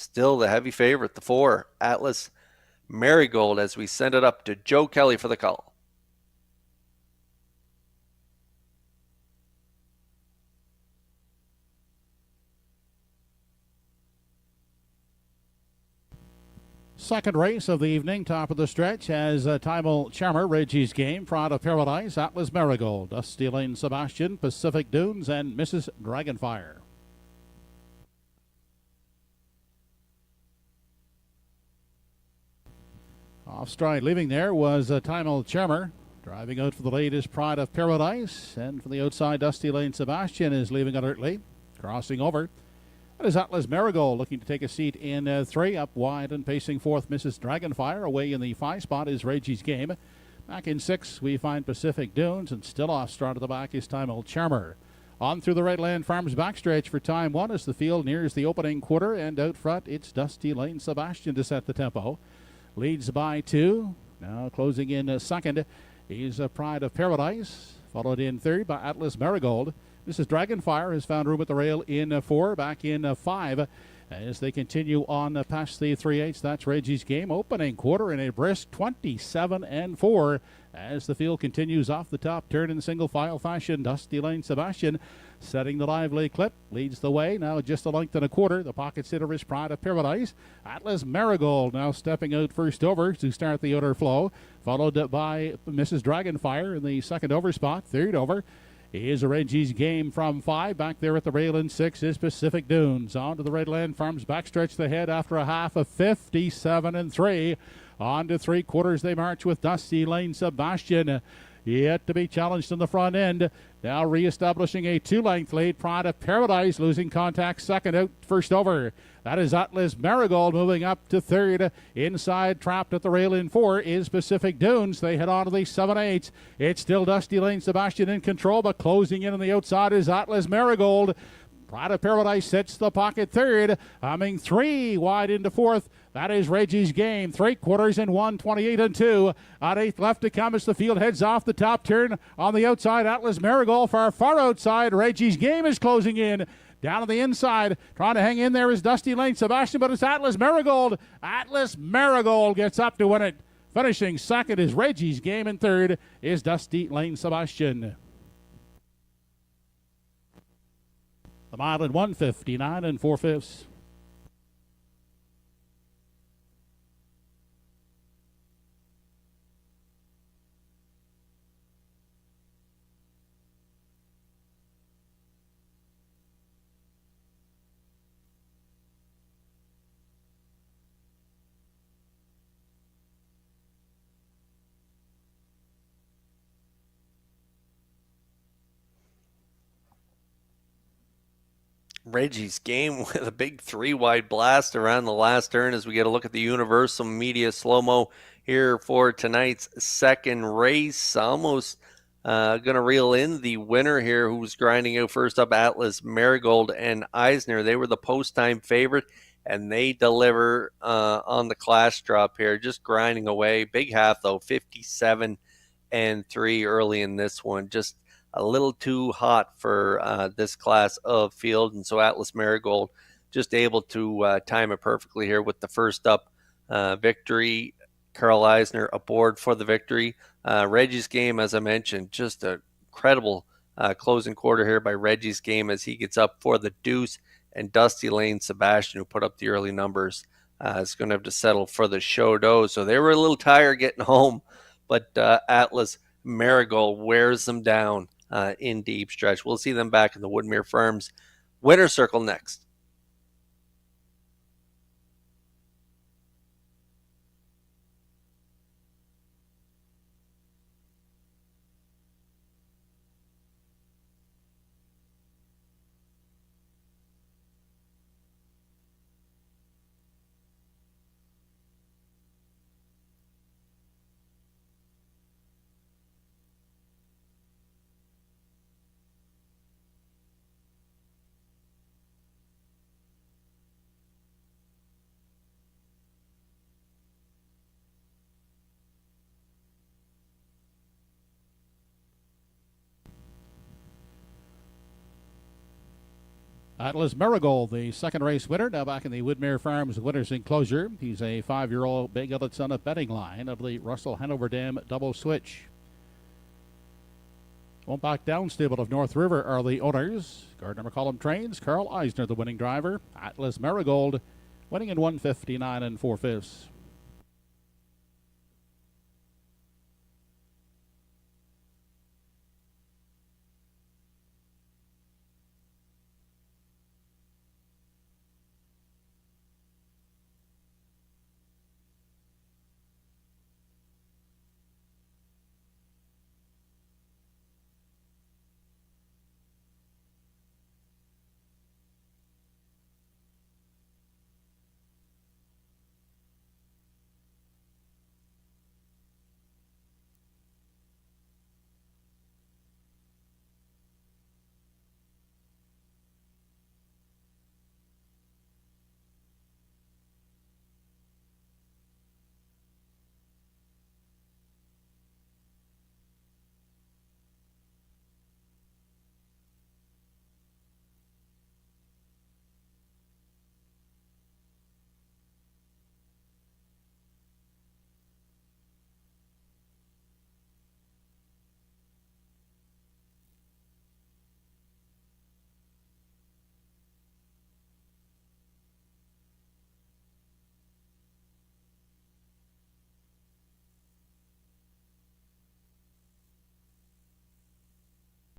Still the heavy favorite, the 4, Atlas Marigold, as we send it up to Joe Kelly for the call. Second race of the evening, top of the stretch, has Timel Charmer, Reggie's Game, Pride of Paradise, Atlas Marigold, Dusty Lane Sebastian, Pacific Dunes, and Mrs. Dragonfire. Off stride leaving there was Timel Charmer. Driving out for the lead is Pride of Paradise, and from the outside, Dusty Lane Sebastian is leaving alertly. Crossing over, that is Atlas Marigold looking to take a seat in 3. Up wide and pacing fourth, Mrs. Dragonfire. Away in the 5 spot is Reggie's Game. Back in 6, we find Pacific Dunes, and still off start at the back is Timel Charmer. On through the Redland Farms backstretch for time 1 as the field nears the opening quarter, and out front it's Dusty Lane Sebastian to set the tempo. Leads by 2. Now closing in second is Pride of Paradise, followed in third by Atlas Marigold. Mrs. Dragonfire has found room at the rail in 4, back in 5. As they continue on past the 3/8, that's Reggie's Game. Opening quarter in a brisk 27-4 as the field continues off the top turn in single file fashion. Dusty Lane Sebastian setting the lively clip, leads the way. Now just a length and a quarter. The pocket sitter is Pride of Paradise. Atlas Marigold now stepping out first over to start the outer flow, followed by Mrs. Dragonfire in the second over spot. Third over is Reggie's Game from 5. Back there at the rail in 6 is Pacific Dunes. On to the Redland Farms backstretch the head after a half of 57-3. On to 3/4 they march with Dusty Lane Sebastian. Yet to be challenged in the front end. Now re-establishing a 2-length lead. Pride of Paradise losing contact second out first over. That is Atlas Marigold moving up to third. Inside, trapped at the rail in 4 is Pacific Dunes. They head on to the 7/8. It's still Dusty Lane Sebastian in control, but closing in on the outside is Atlas Marigold. Pride of Paradise sets the pocket third, humming 3 wide into 4th. That is Reggie's Game. 3/4 in 1, 28-2. At 8th left to come as the field heads off the top turn. On the outside, Atlas Marigold. Far outside, Reggie's Game is closing in. Down on the inside, trying to hang in there is Dusty Lane Sebastian, but it's Atlas Marigold. Atlas Marigold gets up to win it. Finishing second is Reggie's Game, and third is Dusty Lane Sebastian. The mile at 1:59 4/5. Reggie's Game with a big 3-wide blast around the last turn as we get a look at the Universal Media slow-mo here for tonight's second race. Almost going to reel in the winner here, who's grinding out first up, Atlas Marigold and Eisner. They were the post-time favorite, and they deliver on the class drop here, just grinding away. Big half, though, 57-3 early in this one. Just a little too hot for this class of field, and so Atlas Marigold just able to time it perfectly here with the first up victory. Carl Eisner aboard for the victory. Reggie's Game, as I mentioned, just a incredible closing quarter here by Reggie's Game as he gets up for the deuce, and Dusty Lane Sebastian, who put up the early numbers, is going to have to settle for the show dough. So they were a little tired getting home, but Atlas Marigold wears them down in deep stretch. We'll see them back in the Woodmere Farms winner circle next. Atlas Marigold, the second race winner, now back in the Woodmere Farms Winners Enclosure. He's a 5-year-old Big Gullet son of betting line of the Russell Hanover Dam double switch. Won't Back Down stable of North River are the owners. Gardner McCollum trains. Carl Eisner, the winning driver. Atlas Marigold, winning in 1:59 4/5.